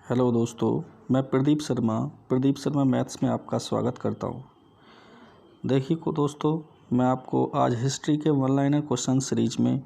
Hello दोस्तों, मैं Pradeep Sharma maths में आपका स्वागत करता हूँ। देखिए दोस्तों, मैं आपको आज हिस्ट्री के वन लाइनर क्वेश्चन सीरीज में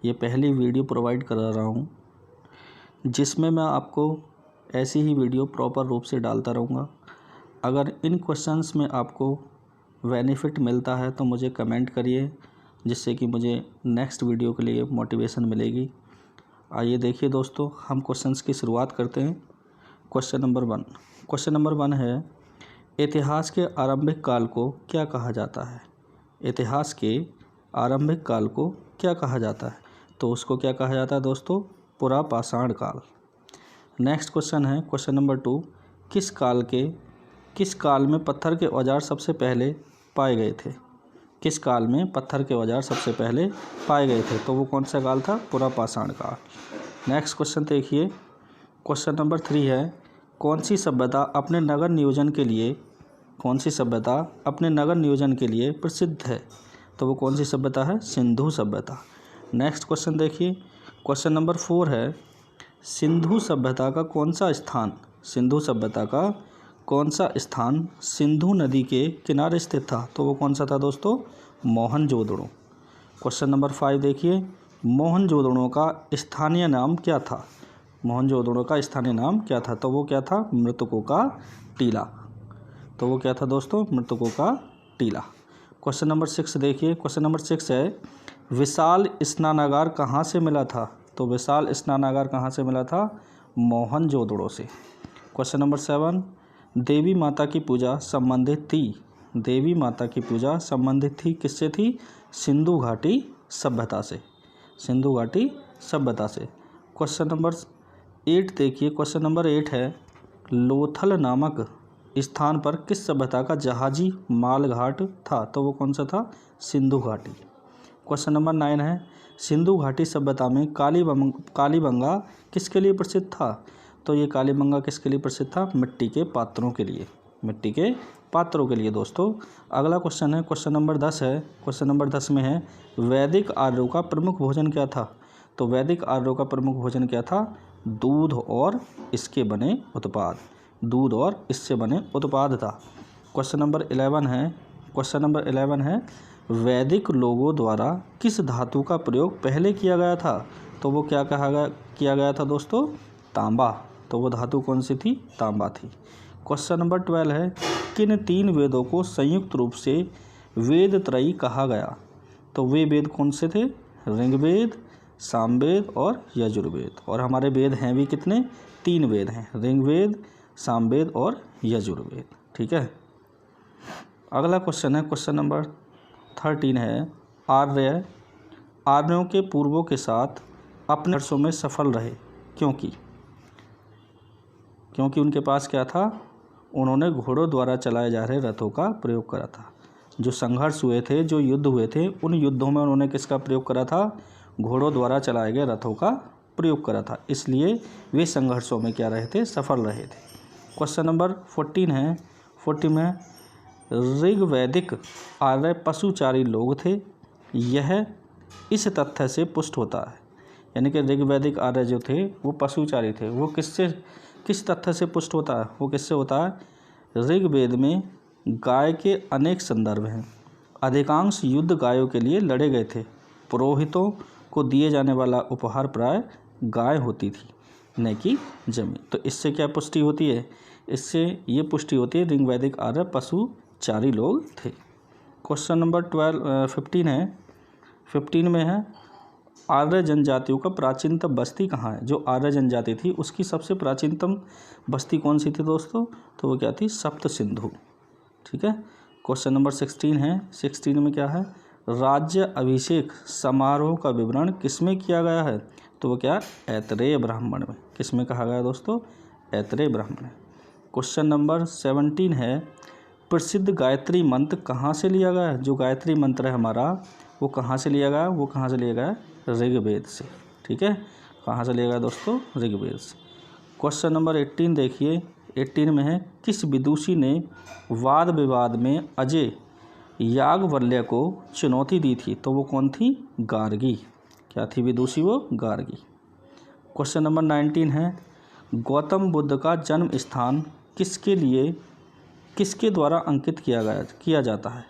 ये पहली वीडियो प्रोवाइड करा रहा हूँ, जिसमें मैं आपको ऐसी ही वीडियो प्रॉपर रूप से डालता रहूँगा। अगर इन क्वेश्चंस में आपको बेनिफिट मिलता है तो मुझे कमेंट करिए, जिससे कि मुझे नेक्स्ट वीडियो के लिए मोटिवेशन मिलेगी। आइए देखिए दोस्तों, हम क्वेश्चंस की शुरुआत करते हैं। क्वेश्चन नंबर वन है, इतिहास के आरंभिक काल को क्या कहा जाता है? इतिहास के आरंभिक काल को क्या कहा जाता है? तो उसको क्या कहा जाता है दोस्तों? पुरापाषाण काल। नेक्स्ट क्वेश्चन है क्वेश्चन नंबर टू, किस काल में पत्थर के औजार सबसे पहले पाए गए थे? किस काल में पत्थर के औजार सबसे पहले पाए गए थे? तो वो कौन सा काल था? पुरापाषाण काल। नेक्स्ट क्वेश्चन देखिए, क्वेश्चन नंबर थ्री है, कौन सी सभ्यता अपने नगर नियोजन के लिए प्रसिद्ध है? तो वो कौन सी सभ्यता है? सिंधु सभ्यता। नेक्स्ट क्वेश्चन देखिए, क्वेश्चन नंबर फोर है, सिंधु सभ्यता का कौन सा स्थान सिंधु नदी के किनारे स्थित था? तो वो कौन सा था दोस्तों? मोहनजोदड़ो। क्वेश्चन नंबर फाइव देखिए, मोहनजोदड़ो का स्थानीय नाम क्या था? मोहनजोदड़ो का स्थानीय नाम क्या था? तो वो क्या था? मृतकों का टीला। तो वो क्या था दोस्तों? मृतकों का टीला। क्वेश्चन नंबर सिक्स देखिए, क्वेश्चन नंबर सिक्स है, विशाल स्नानागार कहाँ से मिला था? तो विशाल स्नानागार कहाँ से मिला था? मोहनजोदड़ो से। क्वेश्चन नंबर सेवन, देवी माता की पूजा संबंधित थी किससे थी? सिंधु घाटी सभ्यता से। क्वेश्चन नंबर एट देखिए, क्वेश्चन नंबर एट है, लोथल नामक स्थान पर किस सभ्यता का जहाजी माल घाट था? तो वो कौन सा था? सिंधु घाटी। क्वेश्चन नंबर नाइन है, सिंधु घाटी सभ्यता में कालीबंगा किसके लिए प्रसिद्ध था? तो ये कालीबंगा किसके लिए प्रसिद्ध था? मिट्टी के पात्रों के लिए दोस्तों। अगला क्वेश्चन है क्वेश्चन नंबर 10 है। क्वेश्चन नंबर 10 में है, वैदिक आर्यों का प्रमुख भोजन क्या था? तो वैदिक आर्यों का प्रमुख भोजन क्या था? दूध और इससे बने उत्पाद था। क्वेश्चन नंबर 11 है, वैदिक लोगों द्वारा किस धातु का प्रयोग पहले किया गया था? तो वो क्या किया गया था दोस्तों? तांबा। तो वो धातु कौन सी थी? तांबा थी। क्वेश्चन नंबर 12 है, किन तीन वेदों को संयुक्त रूप से वेद त्रयी कहा गया? तो वे वेद कौन से थे? ऋग्वेद, सामवेद और यजुर्वेद। और हमारे वेद हैं भी कितने? 3 वेद हैं, ऋग्वेद, सामवेद और यजुर्वेद। ठीक है। अगला क्वेश्चन है क्वेश्चन नंबर 13 है, आर्यों के पूर्वों के साथ अपने वर्षों में सफल रहे क्योंकि उनके पास क्या था? उन्होंने घोड़ों द्वारा चलाए जा रहे रथों का प्रयोग करा था। जो संघर्ष हुए थे, जो युद्ध हुए थे, उन युद्धों में उन्होंने किसका प्रयोग करा था? घोड़ों द्वारा चलाए गए रथों का प्रयोग करा था। इसलिए वे संघर्षों में क्या रहे थे? सफल रहे थे। क्वेश्चन नंबर 14 है, 14 में, ऋग्वैदिक आर्य पशुचारी लोग थे। यह इस तथ्य से पुष्ट होता है, यानी कि ऋग्वैदिक आर्य जो थे वो पशुचारी थे। वो किस तथ्य से पुष्ट होता है? वो किससे होता है? ऋग्वेद में गाय के अनेक संदर्भ हैं। अधिकांश युद्ध गायों के लिए लड़े गए थे। पुरोहितों को दिए जाने वाला उपहार प्राय गाय होती थी, न कि जमीन। तो इससे क्या पुष्टि होती है? इससे ये पुष्टि होती है ऋग्वैदिक आर्य पशुचारी लोग थे। क्वेश्चन नंबर 15 है, 15 में है, आर्य जनजातियों का प्राचीनतम बस्ती कहाँ है? जो आर्य जनजाति थी उसकी सबसे प्राचीनतम बस्ती कौन सी थी दोस्तों? तो वो क्या थी? सप्त सिंधु। ठीक है। क्वेश्चन नंबर 16 है, 16 में क्या है, राज्य अभिषेक समारोह का विवरण किसमें किया गया है? तो वो क्या? ऐतरेय ब्राह्मण में। किसमें कहा गया दोस्तों? ऐतरेय ब्राह्मण। क्वेश्चन नंबर 17 है, प्रसिद्ध गायत्री मंत्र कहाँ से लिया गया है? जो गायत्री मंत्र है हमारा वो कहाँ से लिया गया? वो कहाँ से लिया गया? ऋग्वेद से। ठीक है। कहाँ से लिया गया दोस्तों? ऋग्वेद से। क्वेश्चन नंबर 18 देखिए, 18 में है, किस विदुषी ने वाद विवाद में अजय याज्ञवल्क्य को चुनौती दी थी? तो वो कौन थी? गार्गी। क्या थी विदुषी? वो गार्गी। क्वेश्चन नंबर 19 है, गौतम बुद्ध का जन्म स्थान किसके द्वारा अंकित किया जाता है?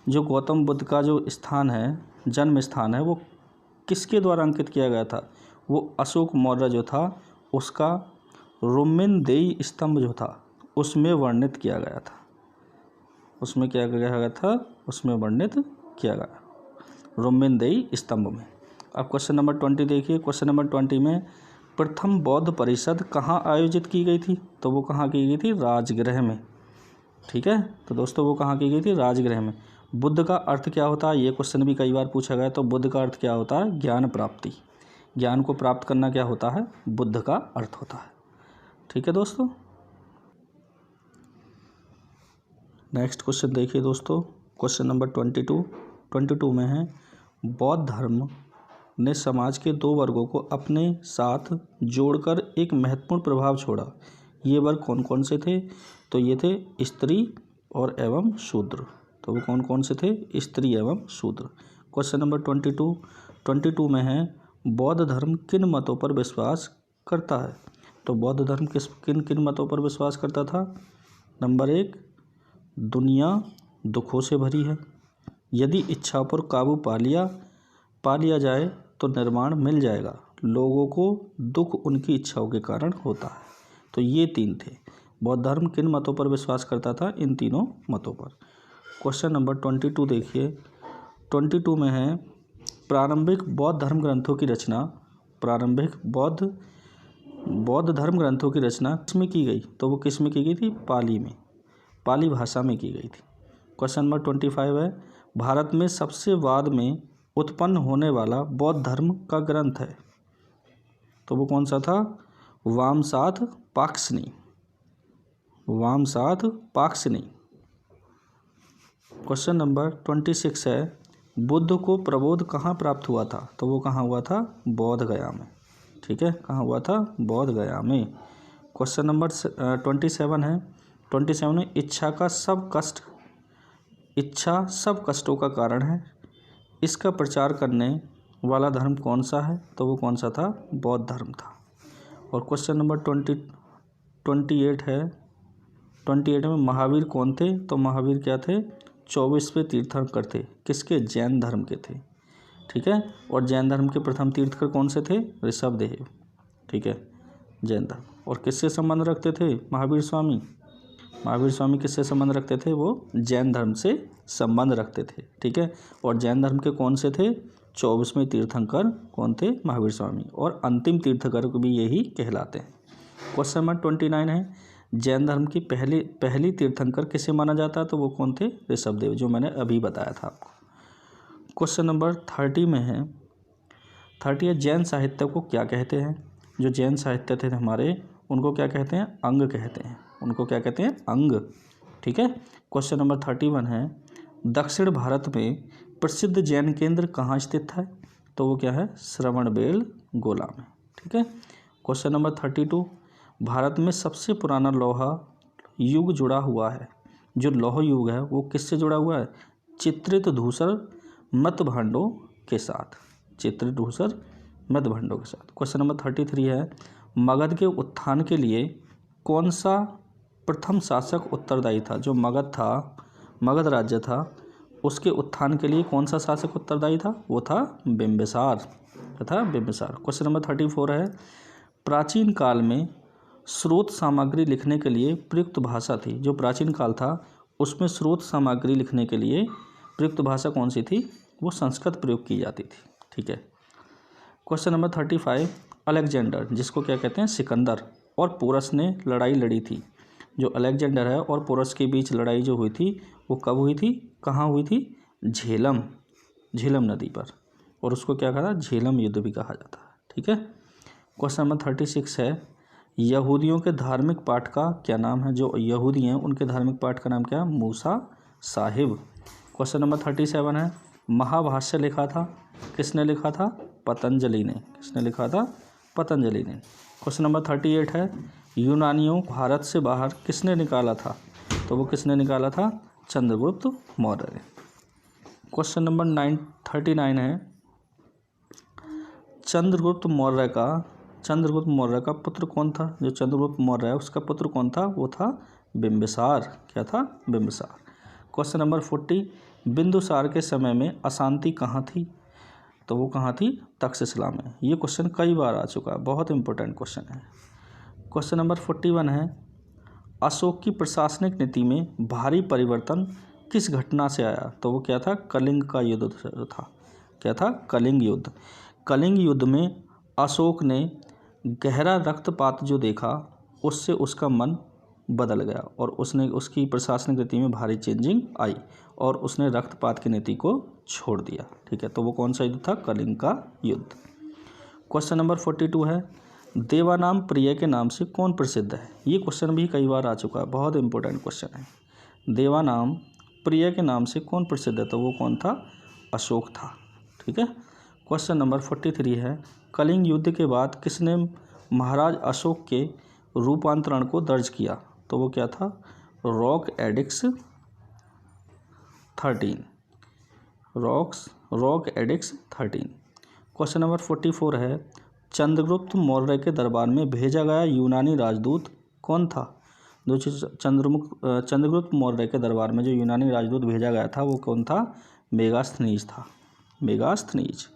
जो गौतम बुद्ध का जो स्थान है, जन्म स्थान है, वो किसके द्वारा अंकित किया गया था? वो अशोक मौर्य जो था उसका रुम्मिनदेई स्तंभ जो था उसमें वर्णित किया गया था। उसमें क्या गया था? उसमें वर्णित किया गया रुम्मिनदेई स्तंभ में। अब क्वेश्चन नंबर 20 देखिए। क्वेश्चन नंबर 20 में प्रथम बौद्ध परिषद कहाँ आयोजित की गई थी? तो वो कहाँ की गई थी? राजगृह में। ठीक है, तो दोस्तों वो कहाँ की गई थी? राजगृह में। बुद्ध का अर्थ क्या होता है? ये क्वेश्चन भी कई बार पूछा गया। तो बुद्ध का अर्थ क्या होता है? ज्ञान प्राप्ति। ज्ञान को प्राप्त करना क्या होता है? बुद्ध का अर्थ होता है। ठीक है दोस्तों। नेक्स्ट क्वेश्चन देखिए दोस्तों। क्वेश्चन नंबर 22 में है बौद्ध धर्म ने समाज के 2 वर्गों को अपने साथ जोड़कर एक महत्वपूर्ण प्रभाव छोड़ा। ये वर्ग कौन कौन से थे? तो ये थे स्त्री और एवं शूद्र। तो वो कौन कौन से थे? स्त्री एवं शूद्र। क्वेश्चन नंबर 22 में है बौद्ध धर्म किन मतों पर विश्वास करता है? तो बौद्ध धर्म किन मतों पर विश्वास करता था? नंबर 1, दुनिया दुखों से भरी है, यदि इच्छाओं पर काबू पा लिया जाए तो निर्वाण मिल जाएगा, लोगों को दुख उनकी इच्छाओं के कारण होता है। तो ये 3 थे। बौद्ध धर्म किन मतों पर विश्वास करता था? इन तीनों मतों पर। क्वेश्चन नंबर 22 देखिए। 22 में है प्रारंभिक बौद्ध धर्म ग्रंथों की रचना। प्रारंभिक बौद्ध धर्म ग्रंथों की रचना किसमें की गई? तो वो किस में की गई थी? पाली में, पाली भाषा में की गई थी। क्वेश्चन नंबर 25 है भारत में सबसे बाद में उत्पन्न होने वाला बौद्ध धर्म का ग्रंथ है। तो वो कौन सा था? वामसाथ पाक्सनी। वामसाथ पाक्सनी। क्वेश्चन नंबर 26 है बुद्ध को प्रबोध कहाँ प्राप्त हुआ था? तो वो कहाँ हुआ था? बोध गया में। ठीक है, कहाँ हुआ था? बोध गया में। क्वेश्चन नंबर 27 है 27 में इच्छा सब कष्टों का कारण है, इसका प्रचार करने वाला धर्म कौन सा है? तो वो कौन सा था? बौद्ध धर्म था। और क्वेश्चन नंबर 28 है 28 में महावीर कौन थे? तो महावीर क्या थे? 24वें तीर्थंकर थे। किसके? जैन धर्म के थे। ठीक है, और जैन धर्म के प्रथम तीर्थंकर कौन से थे? ऋषभदेव। ठीक है, जैन धर्म। और किससे संबंध रखते थे महावीर स्वामी? महावीर स्वामी किससे संबंध रखते थे? वो जैन धर्म से संबंध रखते थे। ठीक है, और जैन धर्म के कौन से थे? 24वें तीर्थंकर कौन थे? महावीर स्वामी। और अंतिम तीर्थंकर को भी यही कहलाते हैं। क्वेश्चन नंबर 29 है जैन धर्म की पहली तीर्थंकर किसे माना जाता है? तो वो कौन थे? ऋषभदेव, जो मैंने अभी बताया था आपको। क्वेश्चन नंबर 30 में है 30 जैन साहित्य को क्या कहते हैं? जो जैन साहित्य थे हमारे, उनको क्या कहते हैं? अंग कहते हैं। उनको क्या कहते हैं? अंग। ठीक है। क्वेश्चन नंबर 31 है दक्षिण भारत में प्रसिद्ध जैन केंद्र कहाँ स्थित है? तो वो क्या है? श्रवणबेल गोला में। ठीक है। क्वेश्चन नंबर 32 भारत में सबसे पुराना लौह युग जुड़ा हुआ है। जो लौह युग है वो किससे जुड़ा हुआ है? चित्रित धूसर मत भांडों के साथ। चित्रित धूसर मत भांडों के साथ। क्वेश्चन नंबर 33 है मगध के उत्थान के लिए कौन सा प्रथम शासक उत्तरदायी था? जो मगध राज्य था उसके उत्थान के लिए कौन सा शासक उत्तरदायी था? वो था बिंबिसार तथा बिंबिसार। क्वेश्चन नंबर 34 है प्राचीन काल में स्रोत सामग्री लिखने के लिए प्रयुक्त भाषा थी। जो प्राचीन काल था उसमें स्रोत सामग्री लिखने के लिए प्रयुक्त भाषा कौन सी थी? वो संस्कृत प्रयोग की जाती थी। ठीक है। क्वेश्चन नंबर 35 अलेक्जेंडर, जिसको क्या कहते हैं? सिकंदर, और पोरस ने लड़ाई लड़ी थी। जो अलेक्जेंडर है और पोरस के बीच लड़ाई जो हुई थी वो कब हुई थी? कहाँ हुई थी? झेलम नदी पर, और उसको क्या कहा था? झेलम युद्ध भी कहा जाता है। ठीक है। क्वेश्चन नंबर 36 है यहूदियों के धार्मिक पाठ का क्या नाम है? जो यहूदी हैं उनके धार्मिक पाठ का नाम क्या है? मूसा साहिब। क्वेश्चन नंबर 37 है महाभाष्य लिखा था किसने लिखा था? पतंजलि ने। किसने लिखा था? पतंजलि ने। क्वेश्चन नंबर 38 है यूनानियों भारत से बाहर किसने निकाला था? तो वो किसने निकाला था? चंद्रगुप्त मौर्य ने। क्वेश्चन नंबर 39 है चंद्रगुप्त मौर्य का चंद्रगुप्त मौर्य का पुत्र कौन था? जो चंद्रगुप्त मौर्य है उसका पुत्र कौन था? वो था बिंबिसार। क्या था? बिंबिसार। क्वेश्चन नंबर 40, बिंदुसार के समय में अशांति कहाँ थी? तो वो कहाँ थी? तक्षशिला में। ये क्वेश्चन कई बार आ चुका है, बहुत इंपॉर्टेंट क्वेश्चन है। क्वेश्चन नंबर 41 है, अशोक की प्रशासनिक नीति में भारी परिवर्तन किस घटना से आया? तो वो क्या था? कलिंग का युद्ध था। क्या था? कलिंग युद्ध। कलिंग युद्ध में अशोक ने गहरा रक्तपात जो देखा उससे उसका मन बदल गया और उसकी प्रशासनिक नीति में भारी चेंजिंग आई और उसने रक्तपात की नीति को छोड़ दिया। ठीक है, तो वो कौन सा युद्ध था? कलिंग का युद्ध। क्वेश्चन नंबर 42 है, देवानाम प्रिय के नाम से कौन प्रसिद्ध है? ये क्वेश्चन भी कई बार आ चुका है, बहुत इंपॉर्टेंट क्वेश्चन है। देवानाम प्रिय के नाम से कौन प्रसिद्ध है? तो वो कौन था? अशोक था। ठीक है। क्वेश्चन नंबर 43 है, कलिंग युद्ध के बाद किसने महाराज अशोक के रूपांतरण को दर्ज किया? तो वो क्या था? Rock addicts 13। Rock addicts 13। Question number 44 है, चंद्रगुप्त मौर्य के दरबार में भेजा गया यूनानी राजदूत कौन था? जो चंद्रगुप्त मौर्य के दरबार में जो यूनानी राजदूत भेजा गया था वो कौन था? मेगास्थनीज था। मेगास्थनीज।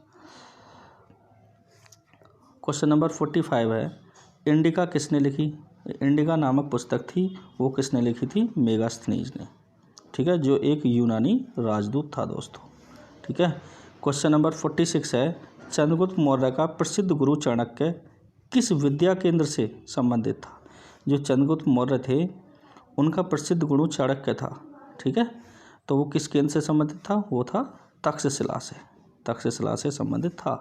क्वेश्चन नंबर 45 है, इंडिका किसने लिखी? इंडिका नामक पुस्तक थी, वो किसने लिखी थी? मेगास्थनीज ने। ठीक है, जो एक यूनानी राजदूत था दोस्तों। ठीक है। क्वेश्चन नंबर 46 है, चंद्रगुप्त मौर्य का प्रसिद्ध गुरु चाणक्य किस विद्या केंद्र से संबंधित था? जो चंद्रगुप्त मौर्य थे उनका प्रसिद्ध गुरु चाणक्य था। ठीक है, तो वो किस केंद्र से संबंधित था? वो था तक्षशिला से। तक्षशिला से संबंधित था।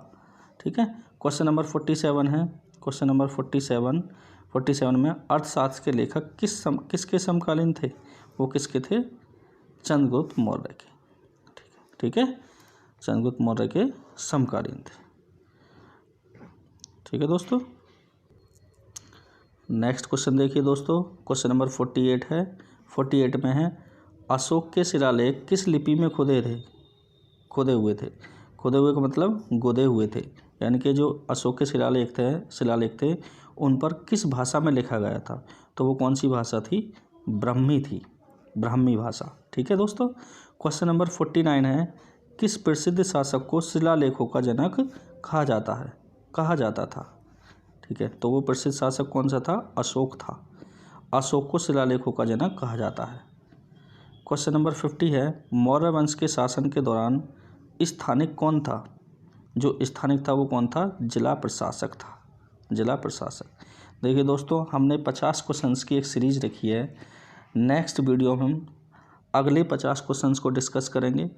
ठीक है। क्वेश्चन नंबर 47 है, क्वेश्चन नंबर 47 में अर्थशास्त्र के लेखक किसके समकालीन थे? वो किसके थे? चंद्रगुप्त मौर्य के। ठीक है, चंद्रगुप्त मौर्य के समकालीन थे। ठीक है दोस्तों। नेक्स्ट क्वेश्चन देखिए दोस्तों, क्वेश्चन नंबर 48 है। 48 में है, अशोक के शिलालेख किस लिपि में खुदे हुए थे? खुदे हुए का मतलब गोदे हुए थे, यानी कि जो अशोक के शिलालेख थे उन पर किस भाषा में लिखा गया था? तो वो कौन सी भाषा थी? ब्राह्मी भाषा। ठीक है दोस्तों। क्वेश्चन नंबर 49 है, किस प्रसिद्ध शासक को शिलालेखों का जनक कहा जाता था? ठीक है, तो वो प्रसिद्ध शासक कौन सा था? अशोक था। अशोक को शिलालेखों का जनक कहा जाता है। क्वेश्चन नंबर 50 है, मौर्य वंश के शासन के दौरान स्थानिक कौन था? जो स्थानिक था वो कौन था? जिला प्रशासक था। जिला प्रशासक। देखिए दोस्तों, हमने 50 क्वेश्चंस की एक सीरीज रखी है। नेक्स्ट वीडियो में हम अगले 50 क्वेश्चंस को डिस्कस करेंगे।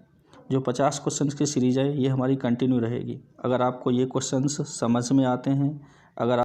जो 50 क्वेश्चंस की सीरीज है ये हमारी कंटिन्यू रहेगी। अगर आपको ये क्वेश्चंस समझ में आते हैं, अगर